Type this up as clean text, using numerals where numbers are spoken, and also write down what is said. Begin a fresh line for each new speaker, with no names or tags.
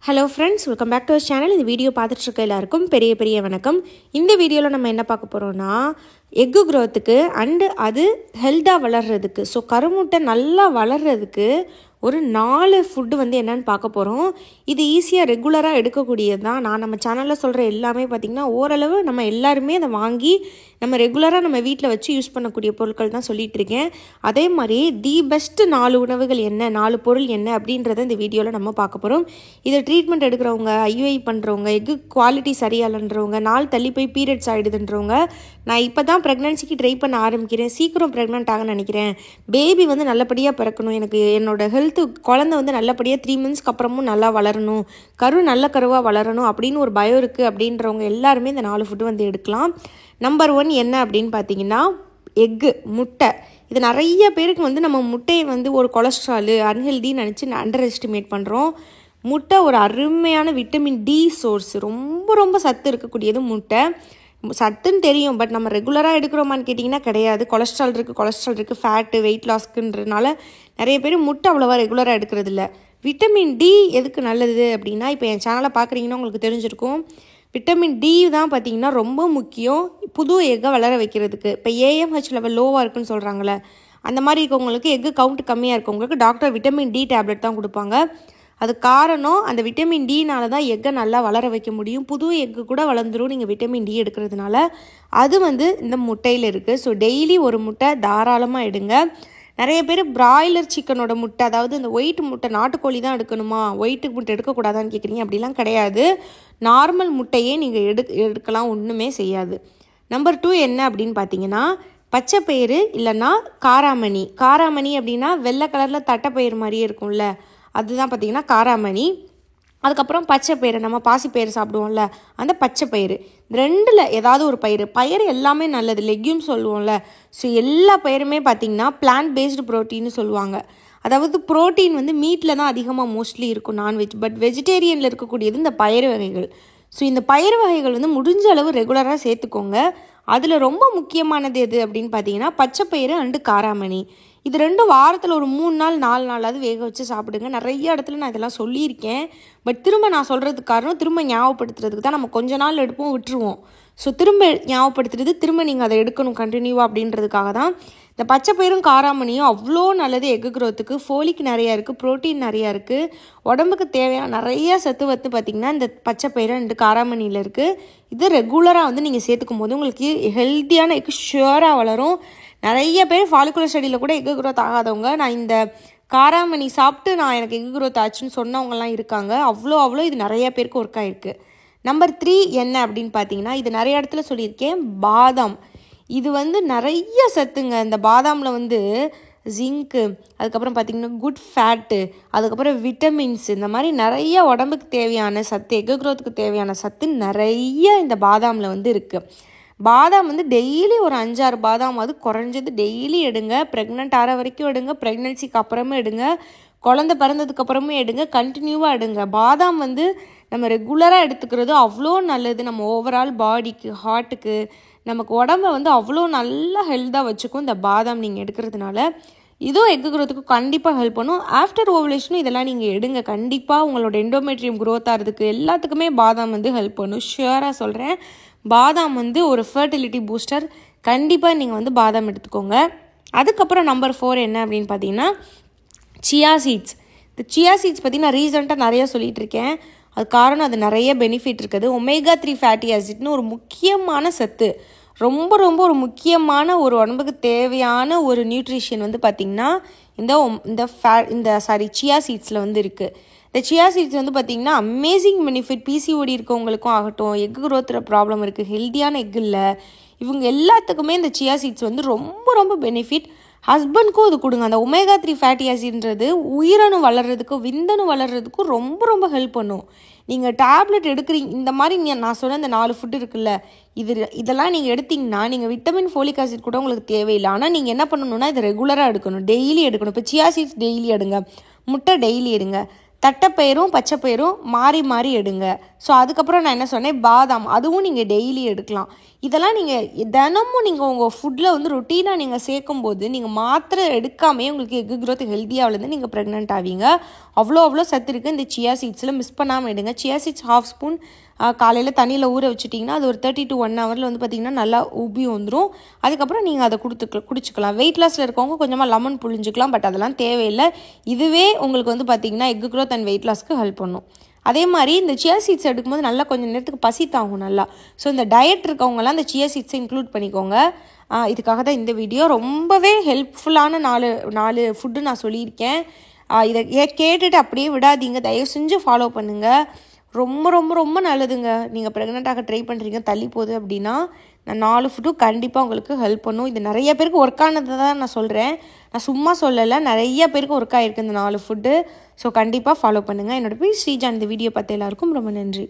Hello friends, welcome back to our channel. இந்த video பார்த்துட்டு இருக்க எல்லாருக்கும் பெரிய வணக்கம். இந்த வீடியோவில் நம்ம என்ன பார்க்க போகிறோம்னா, எக்கு க்ரோத்துக்கு அண்டு அது ஹெல்த்தாக வளர்கிறதுக்கு, ஸோ கருமுட்டை நல்லா வளர்கிறதுக்கு ஒரு 4 ஃபுட்டு என்னென்னு பார்க்க போகிறோம். இது ஈஸியாக ரெகுலராக எடுக்கக்கூடியது தான். நான் நம்ம சேனலில் சொல்கிற எல்லாமே பார்த்திங்கன்னா ஓரளவு நம்ம எல்லாருமே அதை வாங்கி நம்ம ரெகுலராக நம்ம வீட்டில் வச்சு யூஸ் பண்ணக்கூடிய பொருட்கள் தான் சொல்லிகிட்டு இருக்கேன். அதே மாதிரி தி பெஸ்ட்டு 4 உணவுகள் என்ன, 4 பொருள் என்ன அப்படின்றத இந்த வீடியோவில் நம்ம பார்க்க போகிறோம். இதை ட்ரீட்மெண்ட் எடுக்கிறவங்க, ஐயுஐ பண்ணுறவங்க, எக்கு குவாலிட்டி சரியாலன்றவங்க, நாள் தள்ளி போய் பீரியட்ஸ் ஆகிடுதுன்றவங்க, நான் இப்போ தான் ப்ரெக்னன்சிக்கு ட்ரை பண்ண ஆரம்பிக்கிறேன், சீக்கிரம் ப்ரெக்னென்ட் ஆக நினைக்கிறேன், பேபி நல்லபடியாக பிறக்கணும், எனக்கு என்னோட ஹெல்த்து குழந்தை நல்லபடியாக 3 மந்த்ஸ்க்கு அப்புறமும் நல்லா வளரணும், கரு நல்ல கருவாக வளரணும் அப்படின்னு ஒரு பயம் இருக்குது அப்படின்றவங்க எல்லாருமே இந்த 4 ஃபுட்டு எடுக்கலாம். நம்பர் 1 என்ன அப்படின்னு பார்த்தீங்கன்னா, எக்கு, முட்டை. இது நிறைய பேருக்கு நம்ம முட்டையை ஒரு கொலஸ்ட்ராலு அன்ஹெல்தின்னு நினச்சி அண்டர் எஸ்டிமேட் பண்ணுறோம். முட்டை ஒரு அருமையான விட்டமின் டி சோர்ஸ், ரொம்ப சத்து இருக்கக்கூடியது முட்டை. சத்துன்னு தெரியும், பட் நம்ம ரெகுலராக எடுக்கிறோமான்னு கேட்டிங்கன்னா கிடையாது. கொலஸ்ட்ரால் இருக்குது, ஃபேட்டு, வெயிட் லாஸ்க்குன்றதுனால நிறைய பேர் முட்டை அவ்வளோவா ரெகுலராக எடுக்கிறது இல்லை. விட்டமின் டி எதுக்கு நல்லது அப்படின்னா, இப்போ என் சேனலை பார்க்குறீங்கன்னா உங்களுக்கு தெரிஞ்சிருக்கும், விட்டமின் டி தான் பார்த்திங்கன்னா ரொம்ப முக்கியம் புது எக்கை வளர வைக்கிறதுக்கு. இப்போ ஏஎம்ஹெச் லெவல் லோவாக இருக்குன்னு சொல்கிறாங்களே, அந்த மாதிரி இருக்கவங்களுக்கு, எக்கு கவுண்ட் கம்மியாக இருக்கவங்களுக்கு டாக்டர் விட்டமின் டி டேப்லெட் தான் கொடுப்பாங்க. அது காரணம், அந்த விட்டமின் டினால தான் எக்கை நல்லா வளர வைக்க முடியும். புது எக்கு கூட வளர்ந்துடும் நீங்கள் விட்டமின் டி எடுக்கிறதுனால. அது இந்த முட்டையில் இருக்குது. ஸோ டெய்லி ஒரு முட்டை தாராளமாக எடுங்க. நிறைய பேர் பிராய்லர் சிக்கனோட முட்டை, அதாவது இந்த ஒயிட் முட்டை, நாட்டுக்கோழி தான் எடுக்கணுமா, ஒயிட்டு முட்டை எடுக்கக்கூடாதான்னு கேட்குறீங்க. அப்படிலாம் கிடையாது. நார்மல் முட்டையே நீங்கள் எடுக்கலாம், ஒன்றுமே செய்யாது. நம்பர் 2 என்ன அப்படின்னு பார்த்தீங்கன்னா, பச்சைப்பயிறு இல்லைன்னா காராமணி அப்படின்னா வெள்ளை கலரில் தட்டைப்பயிறு மாதிரியே இருக்கும்ல, அதுதான் பார்த்திங்கன்னா காராமணி. அதுக்கப்புறம் பச்சைப்பயிறு, நம்ம பாசிப்பயிறு சாப்பிடுவோம்ல, அந்த பச்சைப்பயிறு. 2ல் ஏதாவது ஒரு பயிறு எல்லாமே நல்லது, லெக்யூம் சொல்லுவோம்ல. ஸோ எல்லா பயிருமே பார்த்திங்கன்னா பிளான்ட் பேஸ்டு ப்ரோட்டீன்னு சொல்லுவாங்க. அதாவது ப்ரோட்டீன் மீட்டில் தான் அதிகமாக மோஸ்ட்லி இருக்கும், நான்வெஜ். பட் வெஜிடேரியனில் இருக்கக்கூடியது இந்த பயிறு வகைகள். ஸோ இந்த பயிறு வகைகள் முடிஞ்ச அளவு ரெகுலராக சேர்த்துக்கோங்க. அதில் ரொம்ப முக்கியமானது எது அப்படின்னு பார்த்தீங்கன்னா, பச்சைப்பயிறு அண்டு காராமணி. இது 2 வாரத்தில் ஒரு 3 நாள் 4 நாளாவது வேக வச்சு சாப்பிடுங்க. நிறைய இடத்துல நான் இதெல்லாம் சொல்லியிருக்கேன், பட் திரும்ப நான் சொல்கிறதுக்கு காரணம், திரும்ப ஞாபகப்படுத்துறதுக்கு தான். நம்ம கொஞ்ச நாள் எடுப்போம், விட்டுருவோம். ஸோ திரும்ப ஞாபகப்படுத்துறது, திரும்ப நீங்கள் அதை எடுக்கணும் கண்டினியூவாக அப்படின்றதுக்காக தான். இந்த பச்சைப்பயிரும் காராமணியும் அவ்வளோ நல்லது எக்கு க்ரோத்துக்கு. ஃபோலிக் நிறையா இருக்குது, ப்ரோட்டீன் நிறையா இருக்குது, உடம்புக்கு தேவையான நிறைய சத்து பார்த்திங்கன்னா இந்த பச்சைப்பயிறு அண்டு காராமணியில் இருக்குது. இது ரெகுலராக நீங்கள் சேர்த்துக்கும் போது உங்களுக்கு ஹெல்த்தியான எக்கு ஷுவராக வளரும். நிறைய பேர் ஃபாலிகுலர் ஸ்டடியில் கூட எக்கு க்ரோத் ஆகாதவங்க, நான் இந்த காராமணி சாப்பிட்டு எனக்கு எக்கு க்ரோத் ஆச்சுன்னு சொன்னவங்கலாம் இருக்காங்க. அவ்வளோ இது நிறைய பேருக்கு ஒர்க் ஆகிருக்கு. நம்பர் 3 என்ன அப்படின்னு பார்த்தீங்கன்னா, இது நிறைய இடத்துல சொல்லியிருக்கேன், பாதாம். இது நிறைய சத்துங்க. இந்த பாதாமில் ஜிங்க்கு, அதுக்கப்புறம் பார்த்திங்கன்னா குட் ஃபேட்டு, அதுக்கப்புறம் விட்டமின்ஸ், இந்த மாதிரி நிறைய உடம்புக்கு தேவையான சத்து, எக்கு க்ரோத்துக்கு தேவையான சத்து நிறைய இந்த பாதாமில் இருக்குது. பாதாம் டெய்லி ஒரு 5-6 பாதாம் அது குறைஞ்சது டெய்லி எடுங்க. ப்ரெக்னென்ட் ஆகிற வரைக்கும் எடுங்க, ப்ரெக்னென்சிக்கு அப்புறமே எடுங்க, குழந்தை பிறந்ததுக்கப்புறமே எடுங்க, கண்டினியூவாக எடுங்க. பாதாம் நம்ம ரெகுலராக எடுத்துக்கிறது அவ்வளோ நல்லது. நம்ம ஓவரால் பாடிக்கு, ஹார்ட்டுக்கு, நமக்கு உடம்பை அவ்வளோ நல்லா ஹெல்த்தாக வச்சுக்கும் இந்த பாதாம் நீங்கள் எடுக்கிறதுனால. இதுவும் எக்கு க்ரோத்துக்கு கண்டிப்பாக ஹெல்ப் பண்ணும். ஆஃப்டர் ஓவலேஷனும் இதெல்லாம் நீங்கள் எடுங்க. கண்டிப்பாக உங்களோட எண்டோமெட்ரியம் க்ரோத் ஆகிறதுக்கு எல்லாத்துக்குமே பாதாம் ஹெல்ப் பண்ணும். ஷியராக சொல்கிறேன், பாதாம் ஒரு ஃபர்டிலிட்டி பூஸ்டர். கண்டிப்பாக நீங்கள் பாதாம் எடுத்துக்கோங்க. அதுக்கப்புறம் நம்பர் 4 என்ன அப்படின்னு பார்த்தீங்கன்னா, சியா சீட்ஸ். இந்த சியா சீட்ஸ் பற்றி நான் ரீசெண்டாக நிறையா சொல்லிகிட்டு இருக்கேன். அது காரணம், அது நிறைய பெனிஃபிட் இருக்குது. ஒமேகா 3 ஃபேட்டி ஆசிட்னு ஒரு முக்கியமான சத்து, ரொம்ப ஒரு முக்கியமான ஒரு உடம்புக்கு தேவையான ஒரு நியூட்ரிஷன் பார்த்திங்கன்னா இந்த சியா சீட்ஸில் இருக்குது. இந்த சியா சீட்ஸ் பார்த்திங்கன்னா அமேசிங் பெனிஃபிட். பிசிஓடி இருக்கவங்களுக்கும் ஆகட்டும், எக்கு க்ரோத்தில் ப்ராப்ளம் இருக்குது, ஹெல்த்தியான எக் இல்லை, இவங்க எல்லாத்துக்குமே இந்த சியா சீட்ஸ் ரொம்ப பெனிஃபிட். ஹஸ்பண்ட்க்கும் இது கொடுங்க. அந்த ஒமேகா 3 ஃபேட்டி ஆசிட்ன்றது உயிரணு வளர்கிறதுக்கும் விந்தணு வளர்கிறதுக்கும் ரொம்ப ஹெல்ப் பண்ணும். நீங்கள் டேப்லெட் எடுக்கிறீங்க, இந்த மாதிரி நான் சொன்ன இந்த 4 ஃபுட்டு இருக்குல்ல, இதெல்லாம் நீங்கள் எடுத்திங்கன்னா நீங்கள் விட்டமின் ஃபோலிக் ஆசிட் கூட உங்களுக்கு தேவையில்லை. ஆனால் நீங்கள் என்ன பண்ணணும்னா, இதை ரெகுலராக எடுக்கணும், டெய்லி எடுக்கணும். இப்போ சியா சீட்ஸ் டெய்லி எடுங்க, முட்டை டெய்லி எடுங்க, தட்டைப்பயிரும் பச்சைப்பயிரும் மாறி மாறி எடுங்க. ஸோ அதுக்கப்புறம் நான் என்ன சொன்னேன், பாதாம் அதுவும் நீங்கள் டெய்லி எடுக்கலாம். இதெல்லாம் நீங்கள் தினமும் நீங்கள் உங்கள் ஃபுட்டில் வந்து ரொட்டீனாக நீங்கள் சேர்க்கும்போது நீங்கள் மாத்திரை எடுக்காமே உங்களுக்கு எக்கு க்ரோத் ஹெல்த்தியாக வளர்ந்து நீங்கள் ப்ரெக்னென்ட் ஆவீங்க. அவ்வளோ சத்து இருக்குது. இந்த சியா சீட்ஸில் மிஸ் பண்ணாமல் எடுங்க. சியா சீட்ஸ் 1/2 ஸ்பூன் காலையில் தண்ணியில் ஊற வச்சுட்டிங்கன்னா அது ஒரு 30 to 1 ஹவரில் வந்து பார்த்திங்கன்னா நல்லா உப்பி வந்துடும். அதுக்கப்புறம் நீங்கள் அதை குடிச்சிக்கலாம். வெயிட் லாஸில் இருக்கவங்க கொஞ்சமாக லெமன் புழிஞ்சிக்கலாம். பட் அதெல்லாம் தேவையில்லை. இதுவே உங்களுக்கு வந்து பார்த்திங்கன்னா எக்கு க்ரோத் அண்ட் வெயிட் லாஸ்க்கு ஹெல்ப் பண்ணும். அதே மாதிரி இந்த சியா சீட்ஸ் எடுக்கும்போது நல்லா கொஞ்சம் நேரத்துக்கு பசி தாங்கும் நல்லா. ஸோ இந்த டயட் இருக்கவங்கலாம் இந்த சியா சீட்ஸை இன்க்ளூட் பண்ணிக்கோங்க. இதுக்காக தான் இந்த வீடியோ. ரொம்பவே ஹெல்ப்ஃபுல்லான 4 ஃபுட்டு நான் சொல்லியிருக்கேன். இதை கேட்டுட்டு அப்படியே விடாதீங்க. தயவு செஞ்சு ஃபாலோ பண்ணுங்கள். ரொம்ப ரொம்ப ரொம்ப நல்லதுங்க. நீங்கள் ப்ரெக்னென்ட்டாக ட்ரை பண்ணுறீங்க, தள்ளி போகுது அப்படின்னா நான் 4 ஃபுட்டும் கண்டிப்பாக உங்களுக்கு ஹெல்ப் பண்ணும். இது நிறைய பேருக்கு ஒர்க் ஆனது தான் நான் சொல்கிறேன். நான் சும்மா சொல்லலை, நிறைய பேருக்கு ஒர்க் ஆகிருக்கு இந்த 4 ஃபுட்டு. ஸோ கண்டிப்பாக ஃபாலோ பண்ணுங்கள். என்னோட பேர் ஸ்ரீஜா. இந்த வீடியோ பார்த்த எல்லாருக்கும் ரொம்ப நன்றி.